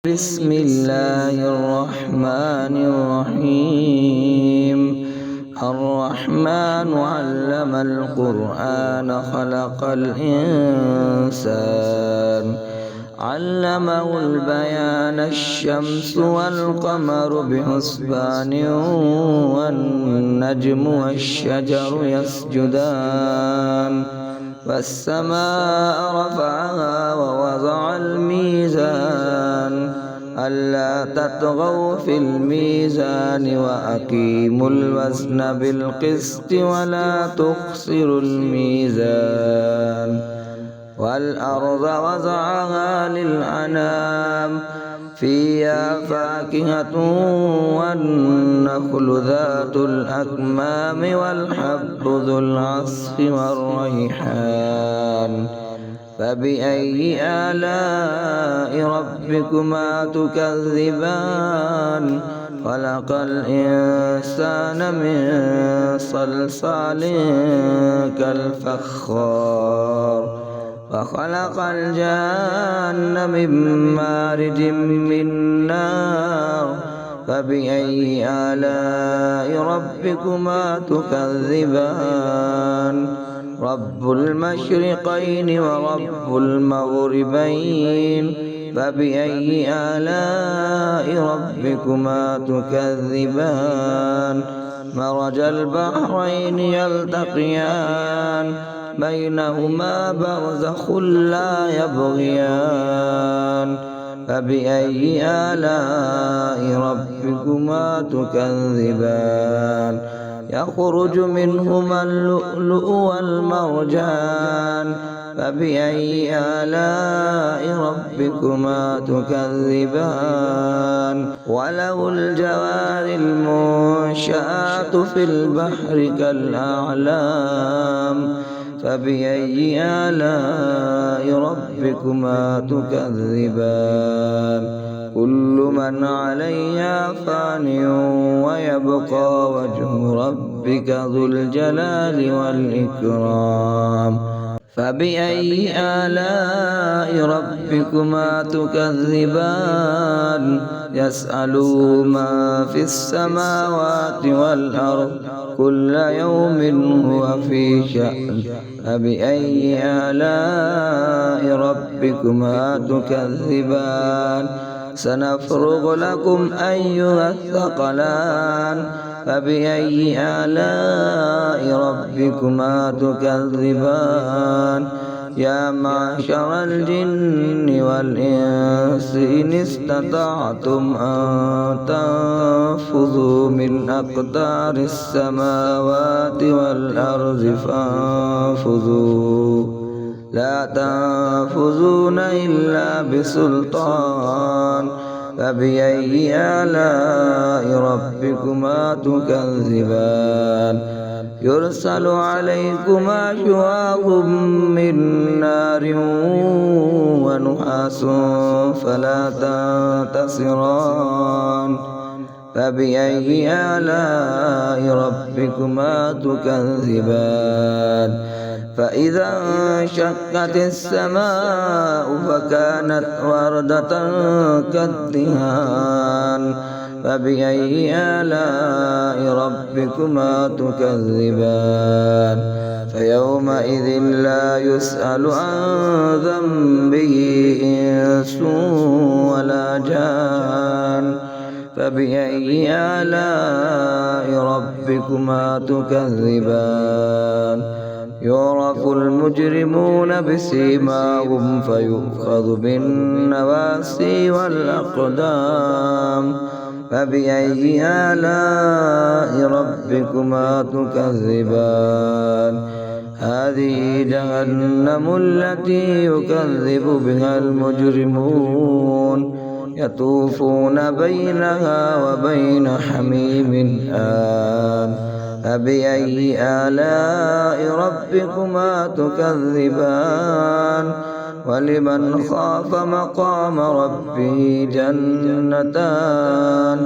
بسم الله الرحمن الرحيم. الرحمن علم القرآن خلق الإنسان علمه البيان الشمس والقمر بحسبان والنجم والشجر يسجدان والسماء رفعها ووضع الميزان ألا تطغوا في الميزان وأقيموا الوزن بالقسط ولا تخسروا الميزان والأرض وضعها للأنام فيها فاكهة والنخل ذات الأكمام والحب ذو العصف والريحان فبأي آلاء ربكما تكذبان خلق الإنسان من صلصال كالفخار وخلق الجان من مارج من نار فبأي آلاء ربكما تكذبان رب المشرقين ورب المغربين فبأي آلاء ربكما تكذبان مرج البحرين يلتقيان بينهما برزخ لا يبغيان فبأي آلاء ربكما تكذبان يخرج منهما اللؤلؤ والمرجان فبأي آلاء ربكما تكذبان وله الجوار المنشآت في البحر كالأعلام فبأي آلاء ربكما تكذبان كل من عليها فان ويبقى وجه ربك ذو الجلال والإكرام فبأي آلاء ربكما تكذبان يسأله ما في السماوات والأرض كل يوم هو في شأن فبأي آلاء ربكما تكذبان سنفرغ لكم أيها الثقلان فبأي آلاء ربكما تكذبان يا معشر الجن والإنس إن استطعتم أن تنفذوا من أقطار السماوات والأرض فانفذوا لا تنفذون إلا بسلطان فبأي آلاء ربكما تكذبان يرسل عليكما شواظ من نار ونحاس فلا تنتصران فبأي آلاء ربكما تكذبان فإذا انشقت السماء فكانت وردة كالدهان فبأي آلاء ربكما تكذبان فيومئذ لا يسأل عن ذنبه إنس ولا جان فبأي آلاء ربكما تكذبان يعرف المجرمون بسيماهم فيؤخذ بالنواسي والأقدام فبأي آلاء ربكما تكذبان هذه جهنم التي يكذب بها المجرمون يطوفون بينها وبين حميم آن فبأي آلاء ربكما تكذبان ولمن خاف مقام ربه جنتان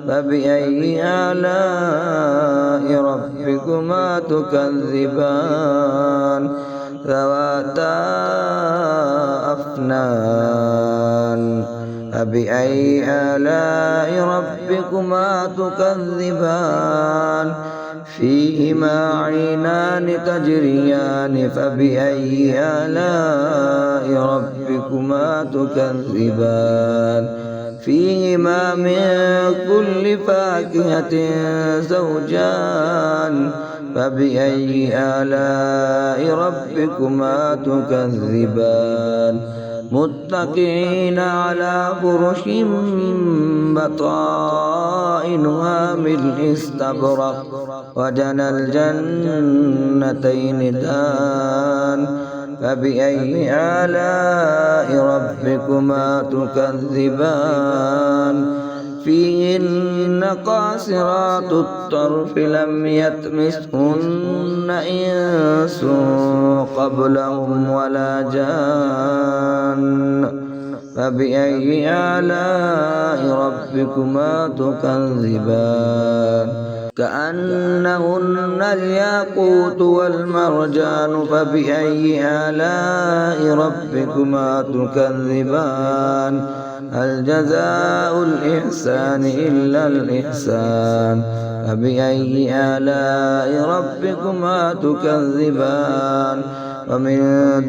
فبأي آلاء ربكما تكذبان ذواتا أفنان فبأي آلاء ربكما تكذبان فيهما عينان تجريان فبأي آلاء ربكما تكذبان فيهما من كل فاكهة زوجان فبأي آلاء ربكما تكذبان متكئين على فرش بطائنها من استبرق وجنى الجنتين دان فبأي آلاء ربكما تكذبان فيهن قاصرات الطرف لم يطمثهن إنس قبلهم ولا جان فبأي آلاء ربكما تكذبان كأنهن الياقوت والمرجان فبأي آلاء ربكما تكذبان هل جزاء الإحسان إلا الإحسان فبأي آلاء ربكما تكذبان ومن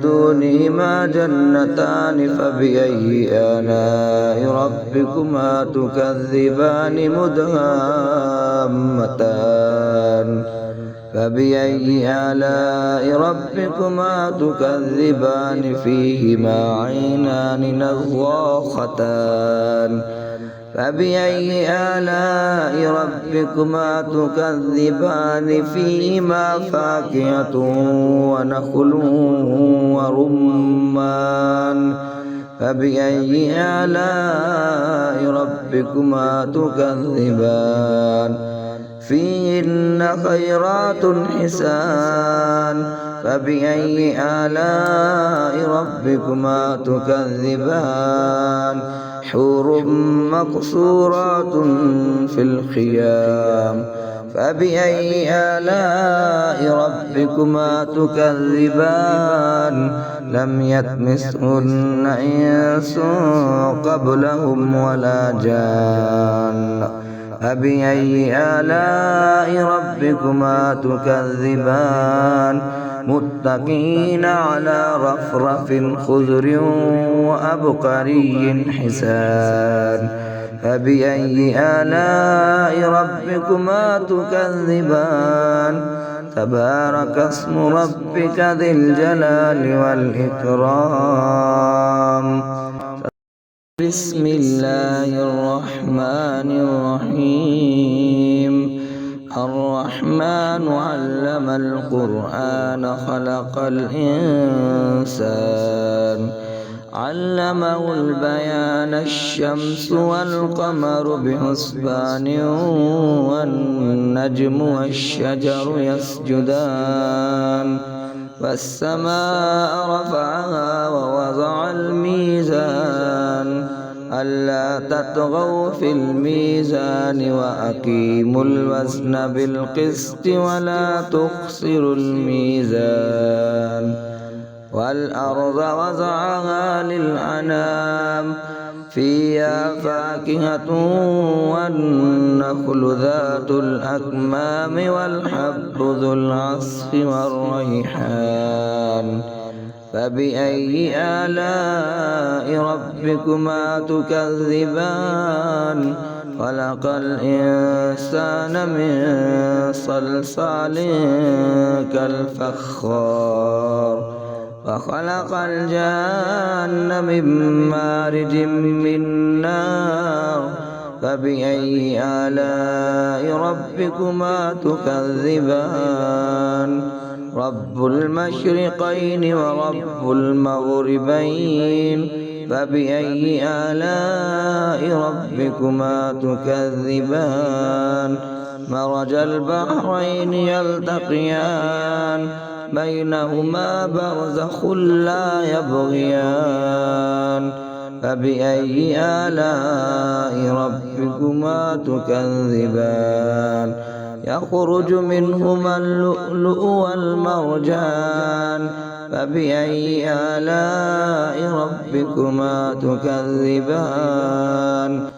دونهما جنتان فبأي آلاء ربكما تكذبان مدهامتان فبأي آلاء ربكما تكذبان فيهما عينان نضاختان فبأي آلاء ربكما تكذبان فيهما فاكهة ونخل ورمان فبأي آلاء ربكما تكذبان فيهن خيرات حسان فبأي آلاء ربكما تكذبان حور مقصورات في الخيام فبأي آلاء ربكما تكذبان لم يطمثهن إنس قبلهم ولا جان فبأي آلاء ربكما تكذبان متكئين على رفرف خضر وأبقري حسان فبأي آلاء ربكما تكذبان تبارك اسم ربك ذي الجلال والإكرام بسم الله الرحمن الرحيم الرحمن علم القرآن خلق الإنسان علمه البيان الشمس والقمر بحسبان والنجم والشجر يسجدان والسماء رفعها ووضع الميزان ألا تطغوا في الميزان وأقيموا الوزن بالقسط ولا تخسروا الميزان والأرض وضعها للأنام فيها فاكهة والنخل ذات الأكمام والحب ذو العصف والريحان فبأي آلاء ربكما تكذبان خلق الإنسان من صلصال كالفخار وخلق الجان من مارج من نار فبأي آلاء ربكما تكذبان رب المشرقين ورب المغربين فبأي آلاء ربكما تكذبان مرج البحرين يلتقيان بينهما برزخ لا يبغيان فبأي آلاء ربكما تكذبان يخرج منهما اللؤلؤ والمرجان فبأي آلاء ربكما تكذبان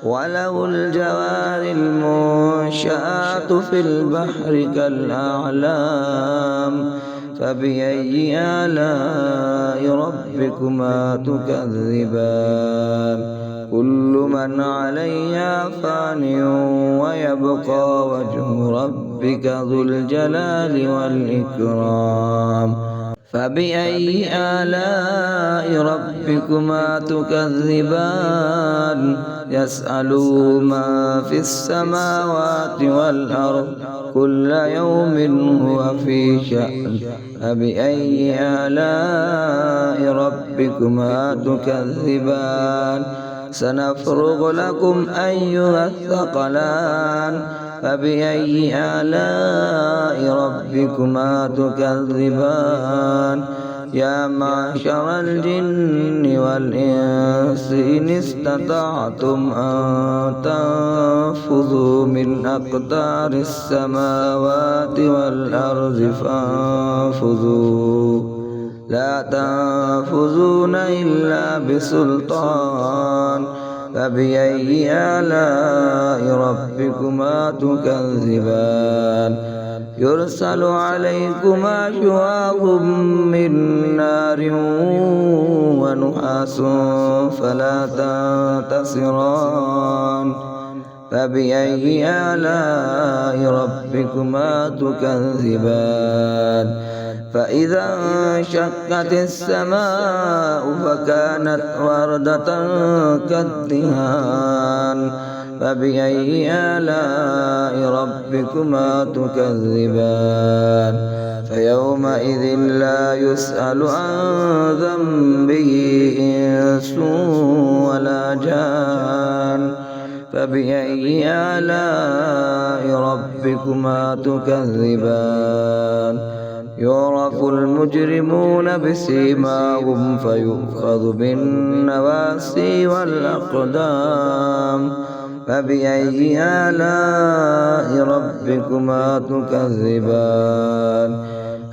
وله الجوار المنشآت في البحر كالأعلام فبأي آلاء ربكما تكذبان كل من عليها فان ويبقى وجه ربك ذو الجلال والإكرام فبأي آلاء ربكما تكذبان يسأله ما في السماوات والأرض كل يوم هو في شأن فبأي آلاء ربكما تكذبان سنفرغ لكم أيها الثقلان فبأي آلاء ربكما تكذبان يا معشر الجن والإنس إن استطعتم أن تنفذوا من أقطار السماوات والأرض فانفذوا لا تنفذون إلا بسلطان فبأي آلاء ربكما تكذبان يرسل عليكما شواظ من نار ونحاس فلا تنتصران فبأي آلاء ربكما تكذبان فإذا انشقت السماء فكانت وردة كالدهان فبأي آلاء ربكما تكذبان فيومئذ لا يسأل عن ذنبه إنس ولا جان فبأي آلاء ربكما تكذبان يعرف المجرمون بسيماهم فيؤخذ بالنواسي والأقدام فبأي آلاء ربكما تكذبان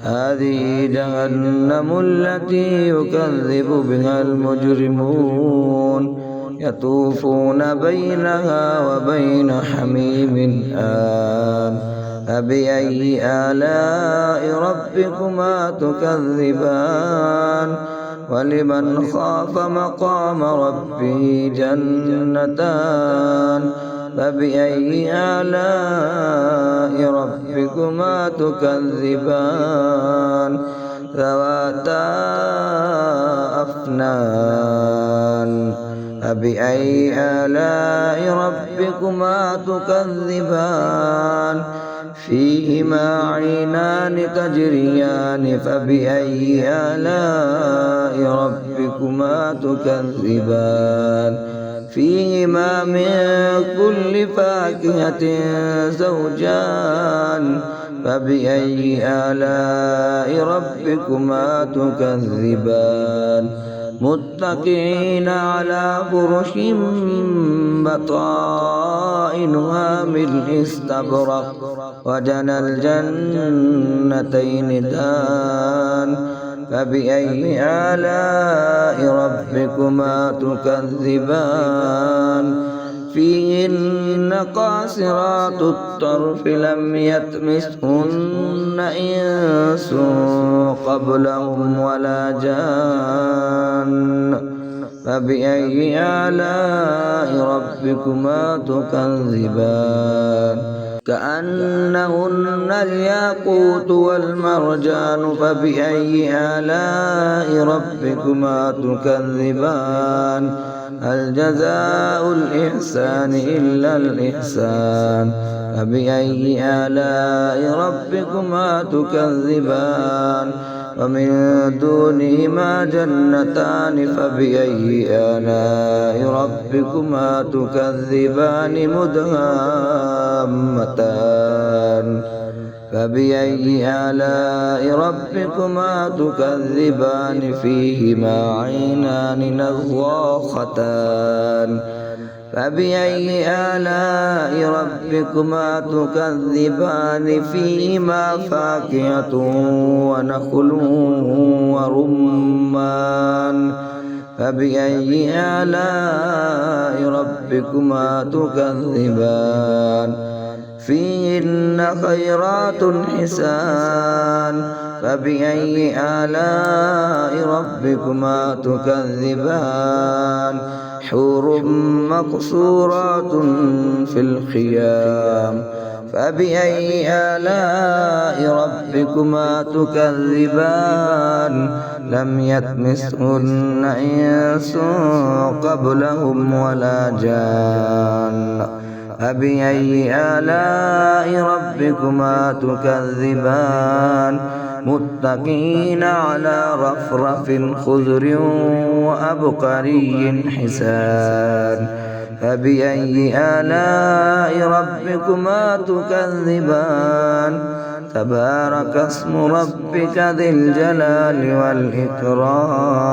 هذه جهنم التي يكذب بها المجرمون يطوفون بينها وبين حميم آن فبأي آلاء ربكما تكذبان ولمن خاف مقام ربه جنتان فبأي آلاء ربكما تكذبان ذواتا أفنان فبأي آلاء ربكما تكذبان فيهما عينان تجريان فبأي آلاء ربكما تكذبان فيهما من كل فاكهة زوجان فبأي آلاء ربكما تكذبان متكئين على فرش بطائنها من استبرق وجنى الجنتين دان فبأي آلاء ربكما تكذبان فيهن قاصرات الطرف لم يطمثهن إنس قبلهم ولا جان فبأي آلاء ربكما تكذبان كأنهن الياقوت والمرجان فبأي آلاء ربكما تكذبان هل جزاء الإحسان إلا الإحسان فبأي آلاء ربكما تكذبان ومن دونهما جنتان فبأي آلاء ربكما تكذبان مدهامتان فبأي آلاء ربكما تكذبان فيهما عينان نضاختان فبأي آلاء ربكما تكذبان فيهما فاكهة ونخل ورمان فبأي آلاء ربكما تكذبان فيهن خيرات حسان فبأي آلاء ربكما تكذبان حور مقصورات في الخيام فبأي آلاء ربكما تكذبان لم يطمثهن إنس قبلهم ولا جان فبأي آلاء ربكما تكذبان متكئين على رفرف خضر وأبقري حسان فبأي آلاء ربكما تكذبان تبارك اسم ربك ذي الجلال والإكرام.